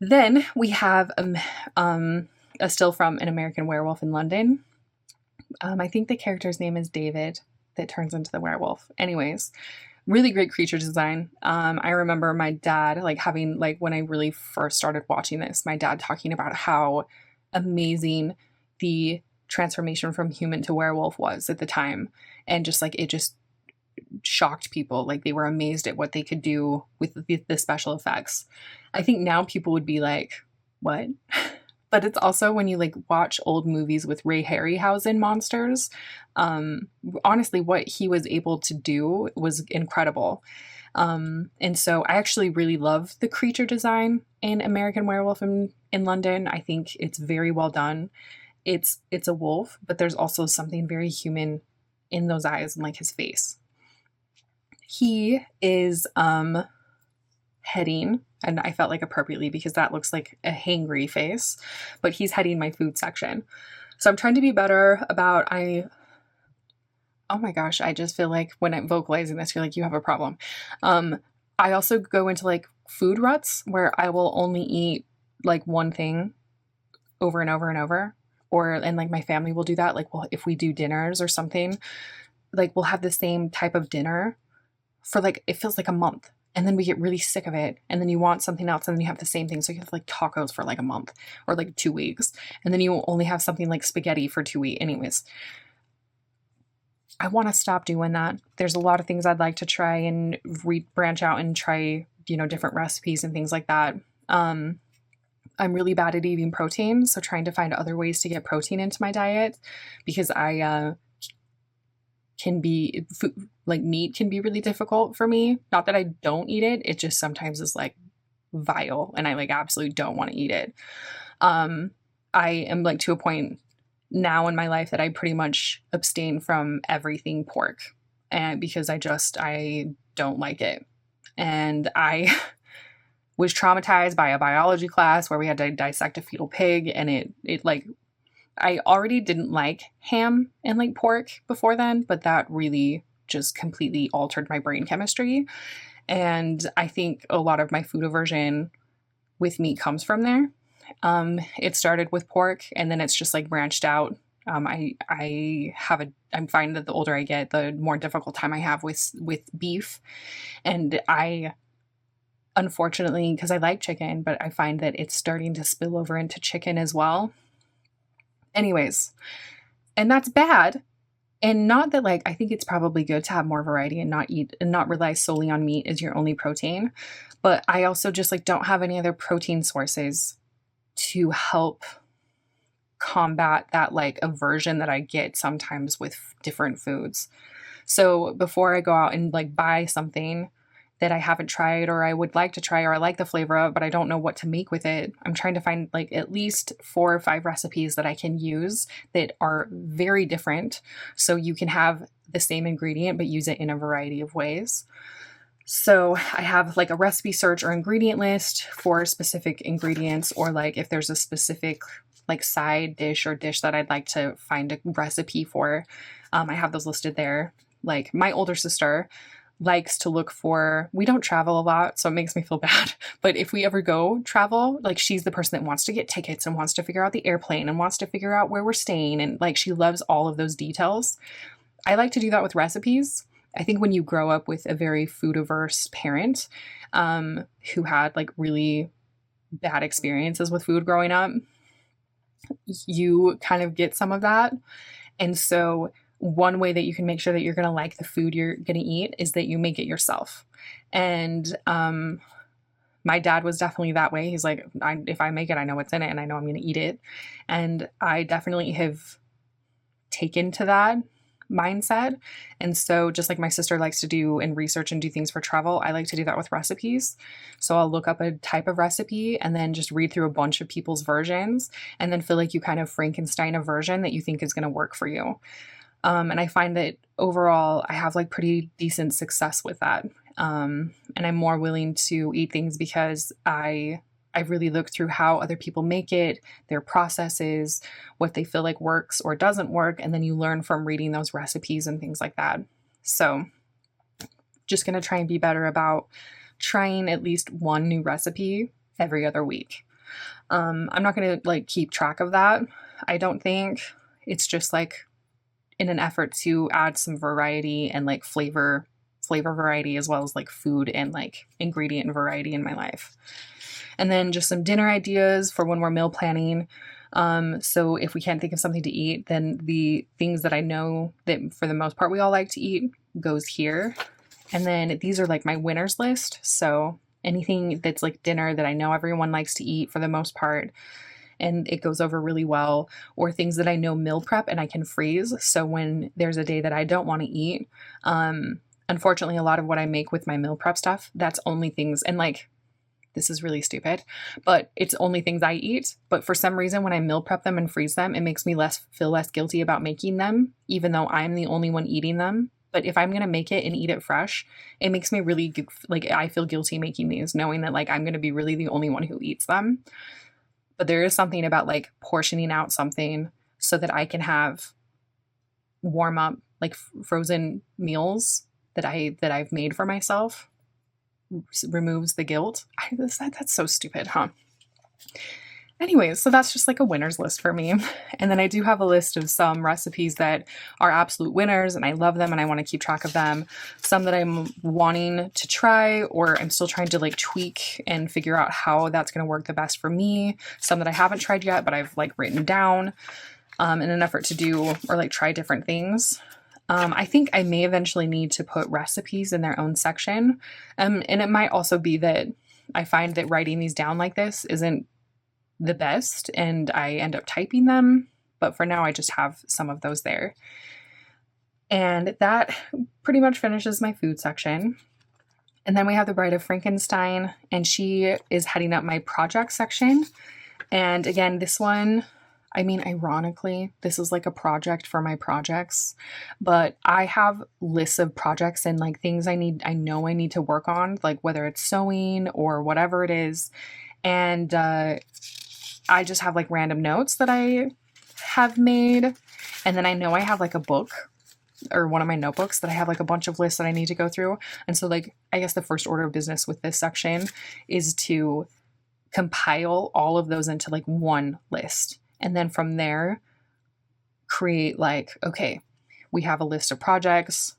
Then we have a still from An American Werewolf in London. I think the character's name is David that turns into the werewolf. Anyways, really great creature design. I remember my dad having when I really first started watching this, my dad talking about how amazing the transformation from human to werewolf was at the time, and just it just shocked people. Like they were amazed at what they could do with the special effects. I think now people would be like, what? But it's also when you watch old movies with Ray Harryhausen monsters, honestly, what he was able to do was incredible. And so I actually really love the creature design in American Werewolf in London. I think it's very well done. It's a wolf, but there's also something very human in those eyes and his face. He is heading, and I felt appropriately because that looks like a hangry face, but he's heading my food section. So I'm trying to be better about, oh my gosh, I just feel like when I'm vocalizing this, you're you have a problem. I also go into food ruts where I will only eat one thing over and over and over, and my family will do that. Well, if we do dinners or something, we'll have the same type of dinner for it feels like a month. And then we get really sick of it. And then you want something else. And then you have the same thing. So you have tacos for a month or 2 weeks. And then you only have something like spaghetti for 2 weeks. Anyways, I want to stop doing that. There's a lot of things I'd like to try and branch out and try, different recipes and things like that. I'm really bad at eating protein. So trying to find other ways to get protein into my diet, because I meat can be really difficult for me. Not that I don't eat it. It just sometimes is vile and I absolutely don't want to eat it. I am to a point now in my life that I pretty much abstain from everything pork, and because I don't like it. And I was traumatized by a biology class where we had to dissect a fetal pig, and it I already didn't like ham and pork before then, but that really just completely altered my brain chemistry. And I think a lot of my food aversion with meat comes from there. It started with pork, and then it's just branched out. I'm finding that the older I get, the more difficult time I have with beef. And I, unfortunately, because I like chicken, but I find that it's starting to spill over into chicken as well. Anyways, and that's bad. And not that I think it's probably good to have more variety and not rely solely on meat as your only protein. But I also just don't have any other protein sources to help combat that aversion that I get sometimes with different foods. So before I go out and buy something, that I haven't tried or I would like to try or I like the flavor of, but I don't know what to make with it. I'm trying to find like at least 4 or 5 recipes that I can use that are very different. So you can have the same ingredient, but use it in a variety of ways. So I have like a recipe search or ingredient list for specific ingredients, or like if there's a specific like side dish or dish that I'd like to find a recipe for, I have those listed there. Like my older sister likes to look for, we don't travel a lot, so it makes me feel bad. But if we ever go travel, like she's the person that wants to get tickets and wants to figure out the airplane and wants to figure out where we're staying. And like she loves all of those details. I like to do that with recipes. I think when you grow up with a very food averse parent who had like really bad experiences with food growing up, you kind of get some of that. And so one way that you can make sure that you're going to like the food you're going to eat is that you make it yourself. And my dad was definitely that way. He's like, if I make it, I know what's in it and I know I'm going to eat it. And I definitely have taken to that mindset. And so just like my sister likes to do and research and do things for travel, I like to do that with recipes. So I'll look up a type of recipe and then just read through a bunch of people's versions and then feel like you kind of Frankenstein a version that you think is going to work for you. And I find that overall I have like pretty decent success with that. And I'm more willing to eat things because I really look through how other people make it, their processes, what they feel like works or doesn't work. And then you learn from reading those recipes and things like that. So just going to try and be better about trying at least one new recipe every other week. I'm not going to like keep track of that. I don't think. It's just like in an effort to add some variety and like flavor variety, as well as like food and like ingredient variety in my life. And then just some dinner ideas for when we're meal planning. So if we can't think of something to eat, then the things that I know that for the most part we all like to eat goes here. And then these are like my winners list. So anything that's like dinner that I know everyone likes to eat for the most part, and it goes over really well, or things that I know meal prep and I can freeze. So when there's a day that I don't want to eat, unfortunately, a lot of what I make with my meal prep stuff, that's only things, and like, this is really stupid, but it's only things I eat. But for some reason, when I meal prep them and freeze them, it makes me feel less guilty about making them, even though I'm the only one eating them. But if I'm going to make it and eat it fresh, it makes me really, like, I feel guilty making these, knowing that like I'm going to be really the only one who eats them. But there is something about like portioning out something so that I can have warm up like frozen meals that I've made for myself. Removes the guilt. That's so stupid, huh? Anyways, so that's just like a winner's list for me. And then I do have a list of some recipes that are absolute winners and I love them and I want to keep track of them. Some that I'm wanting to try or I'm still trying to like tweak and figure out how that's going to work the best for me. Some that I haven't tried yet, but I've like written down in an effort to do or like try different things. I think I may eventually need to put recipes in their own section. And it might also be that I find that writing these down like this isn't the best and I end up typing them. But for now, I just have some of those there. And that pretty much finishes my food section. And then we have the Bride of Frankenstein, and she is heading up my project section. And again, this one, I mean, ironically, this is like a project for my projects, but I have lists of projects and like things I know I need to work on, like whether it's sewing or whatever it is. And I just have like random notes that I have made. And then I know I have like a book or one of my notebooks that I have like a bunch of lists that I need to go through. And so like, I guess the first order of business with this section is to compile all of those into like one list. And then from there, create like, okay, we have a list of projects.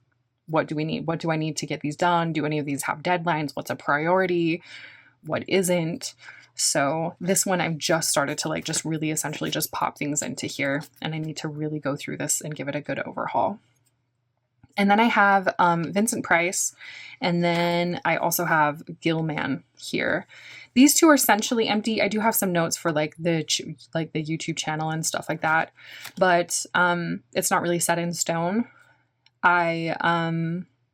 What do we need? What do I need to get these done? Do any of these have deadlines? What's a priority? What isn't? So this one I've just started to like just really essentially just pop things into here. And I need to really go through this and give it a good overhaul. And then I have Vincent Price, and then I also have gill-man here. These two are essentially empty. I do have some notes for like the YouTube channel and stuff like that, but it's not really set in stone. I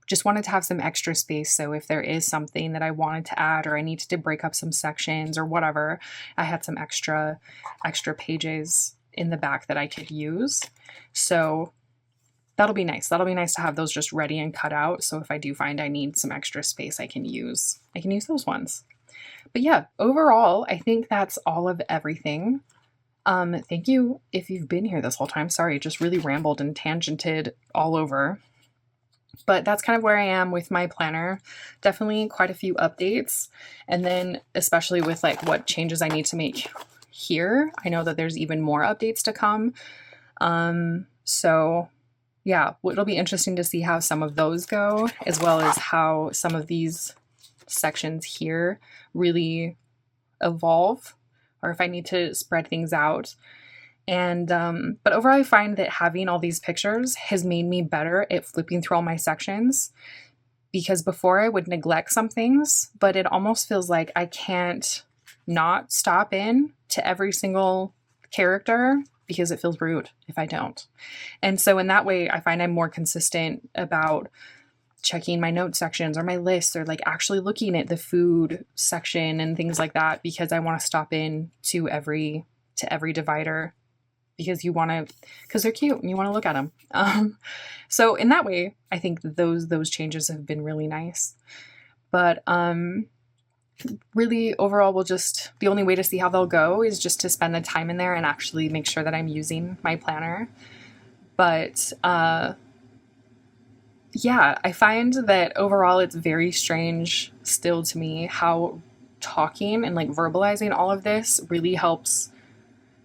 just wanted to have some extra space. So if there is something that I wanted to add, or I needed to break up some sections or whatever, I had some extra pages in the back that I could use. So that'll be nice. That'll be nice to have those just ready and cut out. So if I do find I need some extra space, I can use those ones. But yeah, overall, I think that's all of everything. Thank you if you've been here this whole time. Sorry, just really rambled and tangented all over. But that's kind of where I am with my planner. Definitely quite a few updates. And then especially with like what changes I need to make here, I know that there's even more updates to come. So yeah, it'll be interesting to see how some of those go, as well as how some of these sections here really evolve, or if I need to spread things out. And but overall, I find that having all these pictures has made me better at flipping through all my sections, because before I would neglect some things, but it almost feels like I can't not stop in to every single character because it feels rude if I don't. And so in that way, I find I'm more consistent about checking my note sections or my lists, or like actually looking at the food section and things like that, because I want to stop in to every divider, because because they're cute and you want to look at them. So in that way, I think those changes have been really nice. But really overall, the only way to see how they'll go is just to spend the time in there and actually make sure that I'm using my planner. But yeah, I find that overall it's very strange still to me how talking and like verbalizing all of this really helps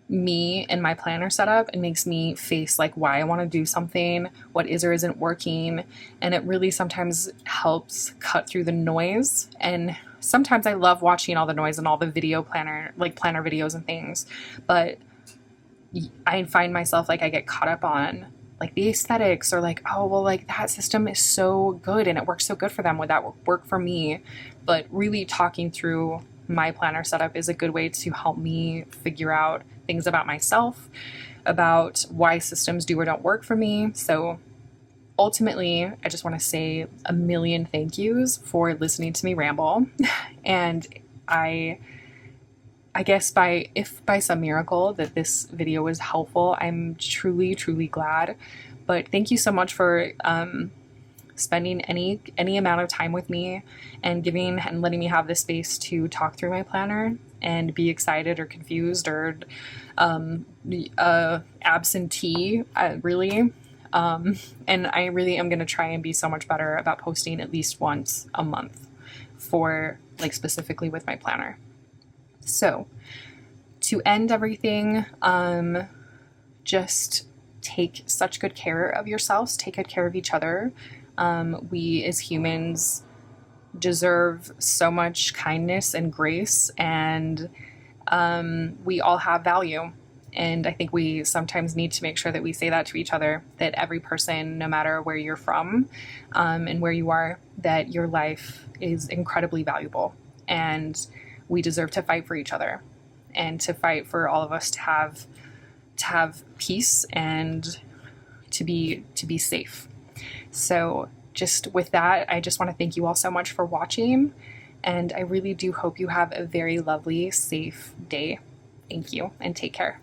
me and my planner setup, and makes me face like why I want to do something, what is or isn't working. And it really sometimes helps cut through the noise. And sometimes I love watching all the noise and all the planner videos and things, but I find myself like I get caught up on like the aesthetics, or like, oh, well, like that system is so good and it works so good for them, would that work for me? But really talking through my planner setup is a good way to help me figure out things about myself, about why systems do or don't work for me. So ultimately, I just want to say a million thank yous for listening to me ramble. And I guess if by some miracle that this video was helpful, I'm truly, truly glad. But thank you so much for spending any amount of time with me and letting me have the space to talk through my planner and be excited or confused or absentee, really. And I really am going to try and be so much better about posting at least once a month for like specifically with my planner. So to end everything, just take such good care of yourselves, take good care of each other. We as humans deserve so much kindness and grace, and we all have value. And I think we sometimes need to make sure that we say that to each other, that every person, no matter where you're from and where you are, that your life is incredibly valuable, and we deserve to fight for each other, and to fight for all of us to have peace and to be safe. So just with that, I just want to thank you all so much for watching, and I really do hope you have a very lovely, safe day. Thank you, and take care.